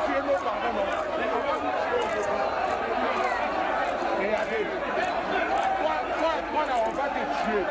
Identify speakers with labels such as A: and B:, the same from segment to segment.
A: tué nos parents, non? Regardez. Toi, là, on va te tuer.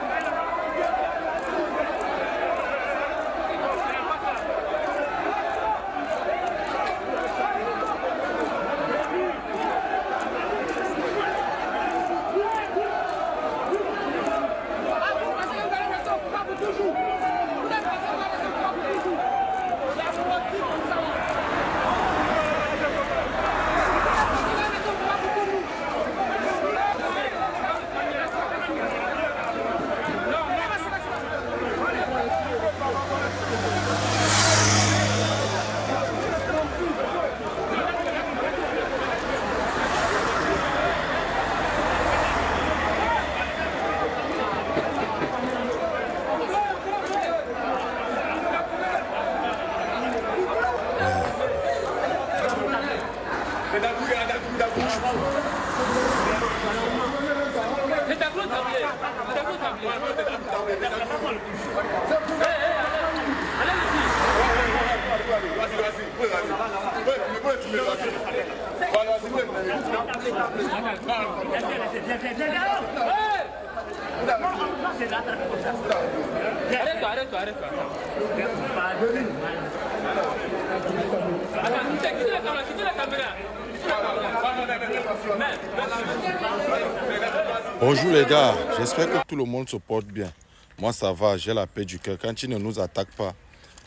B: Bonjour les gars, j'espère que tout le monde se porte bien. Moi ça va, j'ai la paix du cœur. Quand ils ne nous attaquent pas,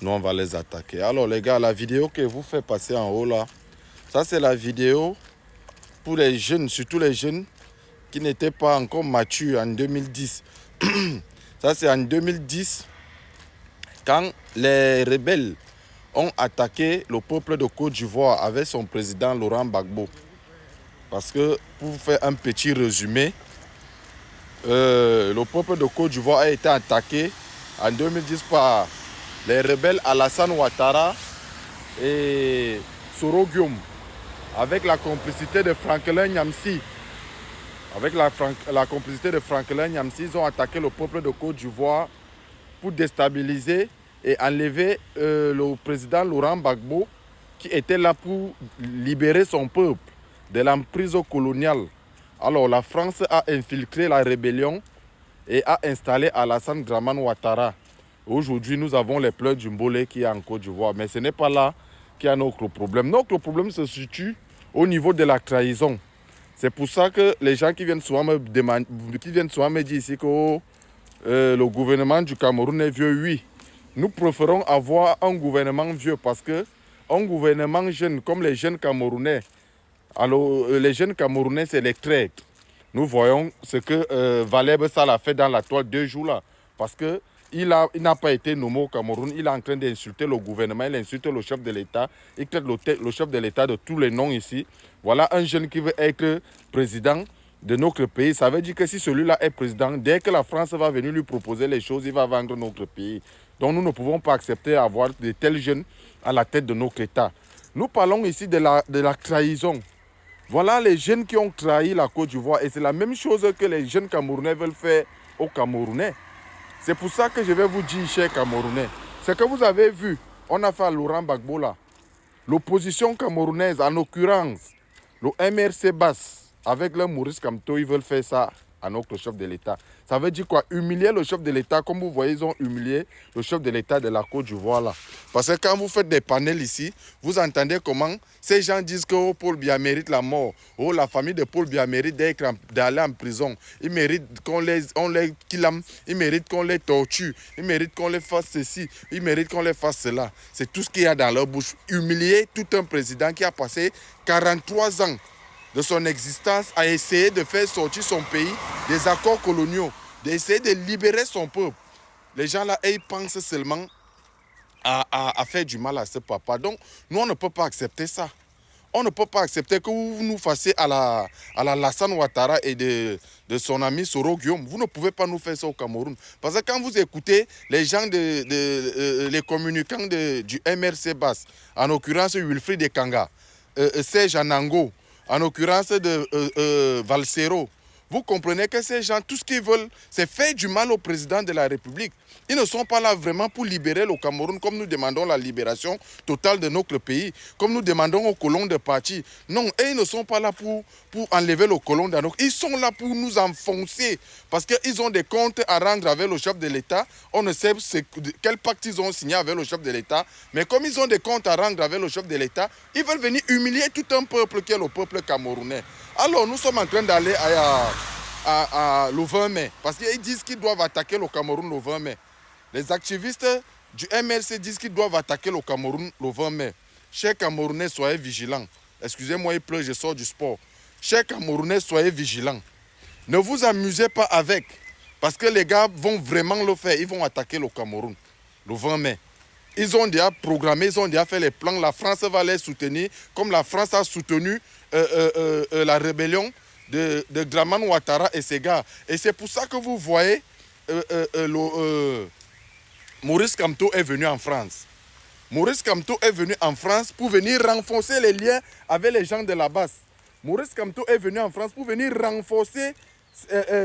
B: nous on va les attaquer. Alors les gars, la vidéo que vous faites passer en haut là, ça c'est la vidéo pour les jeunes, surtout les jeunes qui n'étaient pas encore matures en 2010. Ça c'est en 2010, quand les rebelles ont attaqué le peuple de Côte d'Ivoire avec son président Laurent Gbagbo. Parce que, pour vous faire un petit résumé, le peuple de Côte d'Ivoire a été attaqué en 2010 par les rebelles Alassane Ouattara et Soro Guillaume, avec la complicité de Franklin Nyamsi. Avec la complicité de Franklin Nyamsi, ils ont attaqué le peuple de Côte d'Ivoire pour déstabiliser et enlever le président Laurent Gbagbo, qui était là pour libérer son peuple de l'emprise coloniale. Alors la France a infiltré la rébellion et a installé Alassane Dramane Ouattara. Aujourd'hui, nous avons les pleurs du Mbolé qui est en Côte d'Ivoire. Mais ce n'est pas là qu'il y a notre problème. Notre problème se situe au niveau de la trahison. C'est pour ça que les gens qui viennent souvent me dire ici que le gouvernement du Cameroun est vieux, oui. Nous préférons avoir un gouvernement vieux parce que un gouvernement jeune comme les jeunes Camerounais, alors les jeunes Camerounais c'est les traîtres. Nous voyons ce que Valeb Sall a fait dans la toile 2 jours là. Parce qu'il n'a pas été nommé au Cameroun, il est en train d'insulter le gouvernement, il insulte le chef de l'État, il traite le chef de l'État de tous les noms ici. Voilà un jeune qui veut être président de notre pays. Ça veut dire que si celui-là est président, dès que la France va venir lui proposer les choses, il va vendre notre pays. Donc nous ne pouvons pas accepter d'avoir de tels jeunes à la tête de notre État. Nous parlons ici de la trahison. Voilà les jeunes qui ont trahi la Côte d'Ivoire et c'est la même chose que les jeunes Camerounais veulent faire aux Camerounais. C'est pour ça que je vais vous dire, chers Camerounais, ce que vous avez vu, on a fait à Laurent Gbagbo là. L'opposition camerounaise, en l'occurrence, le MRC Basse, avec le Maurice Kamto, ils veulent faire ça à notre chef de l'État. Ça veut dire quoi? Humilier le chef de l'État, comme vous voyez, ils ont humilié le chef de l'État de la Côte d'Ivoire là. Parce que quand vous faites des panels ici, vous entendez comment ces gens disent que oh, Paul Biya mérite la mort. Oh, la famille de Paul Biya mérite d'aller en prison. Ils méritent qu'on les kill, ils méritent qu'on les torture. Ils méritent qu'on les fasse ceci. Ils méritent qu'on les fasse cela. C'est tout ce qu'il y a dans leur bouche. Humilier tout un président qui a passé 43 ans de son existence à essayer de faire sortir son pays des accords coloniaux, d'essayer de libérer son peuple. Les gens là, ils pensent seulement à faire du mal à ce papa. Donc, nous, on ne peut pas accepter ça. On ne peut pas accepter que vous nous fassiez à la Alassane Ouattara et de son ami Soro Guillaume. Vous ne pouvez pas nous faire ça au Cameroun. Parce que quand vous écoutez les gens, les communicants du MRC Basse, en l'occurrence Wilfried Ekanga, Serge Anango, en l'occurrence de Valsero, vous comprenez que ces gens, tout ce qu'ils veulent, c'est faire du mal au président de la République. Ils ne sont pas là vraiment pour libérer le Cameroun, comme nous demandons la libération totale de notre pays, comme nous demandons aux colons de partir. Non, et ils ne sont pas là pour enlever le colon dans notre... Ils sont là pour nous enfoncer, parce qu'ils ont des comptes à rendre avec le chef de l'État. On ne sait quel pacte ils ont signé avec le chef de l'État, mais comme ils ont des comptes à rendre avec le chef de l'État, ils veulent venir humilier tout un peuple qui est le peuple camerounais. Alors nous sommes en train d'aller le 20 mai, parce qu'ils disent qu'ils doivent attaquer le Cameroun le 20 mai. Les activistes du MLC disent qu'ils doivent attaquer le Cameroun le 20 mai. Chers Camerounais, soyez vigilants. Excusez-moi, il pleut, je sors du sport. Chers Camerounais, soyez vigilants. Ne vous amusez pas avec, parce que les gars vont vraiment le faire. Ils vont attaquer le Cameroun le 20 mai. Ils ont déjà programmé, ils ont déjà fait les plans. La France va les soutenir, comme la France a soutenu la rébellion de Dramane Ouattara et ses gars. Et c'est pour ça que vous voyez Maurice Kamto est venu en France. Maurice Kamto est venu en France pour venir renforcer les liens avec les gens de la base. Maurice Kamto est venu en France pour venir renforcer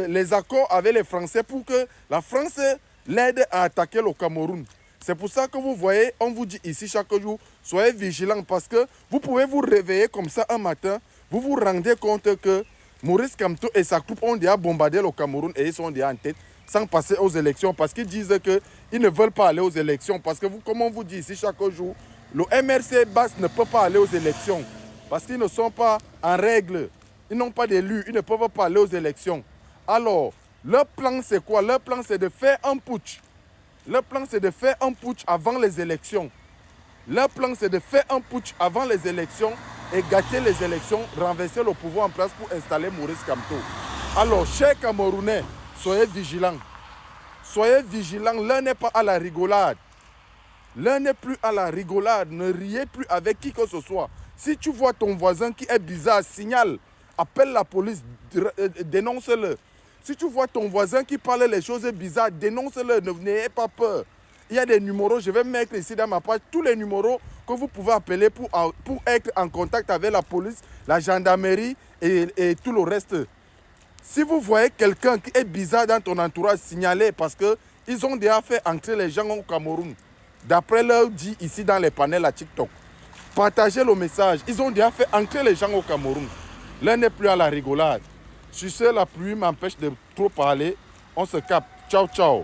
B: les accords avec les Français pour que la France l'aide à attaquer le Cameroun. C'est pour ça que vous voyez, on vous dit ici chaque jour, soyez vigilants parce que vous pouvez vous réveiller comme ça un matin, vous vous rendez compte que Maurice Kamto et sa troupe ont déjà bombardé le Cameroun et ils sont déjà en tête sans passer aux élections parce qu'ils disent qu'ils ne veulent pas aller aux élections. Parce que, comme on vous dit ici chaque jour, le MRC Basse ne peut pas aller aux élections parce qu'ils ne sont pas en règle. Ils n'ont pas d'élus, ils ne peuvent pas aller aux élections. Alors, leur plan c'est quoi? Leur plan c'est de faire un putsch. Leur plan c'est de faire un putsch avant les élections. Leur plan c'est de faire un putsch avant les élections et gâter les élections, renverser le pouvoir en place pour installer Maurice Kamto. Alors, chers Camerounais, soyez vigilants. Soyez vigilants. L'un n'est pas à la rigolade. L'un n'est plus à la rigolade. Ne riez plus avec qui que ce soit. Si tu vois ton voisin qui est bizarre, signale. Appelle la police. Dénonce-le. Si tu vois ton voisin qui parle les choses bizarres, dénonce-le. N'ayez pas peur. Il y a des numéros. Je vais mettre ici dans ma page tous les numéros que vous pouvez appeler pour être en contact avec la police, la gendarmerie et tout le reste. Si vous voyez quelqu'un qui est bizarre dans ton entourage, signalez parce qu'ils ont déjà fait entrer les gens au Cameroun. D'après leur dit ici dans les panels à TikTok. Partagez le message. Ils ont déjà fait entrer les gens au Cameroun. L'un n'est plus à la rigolade. Sur ce, la pluie m'empêche de trop parler. On se capte. Ciao, ciao.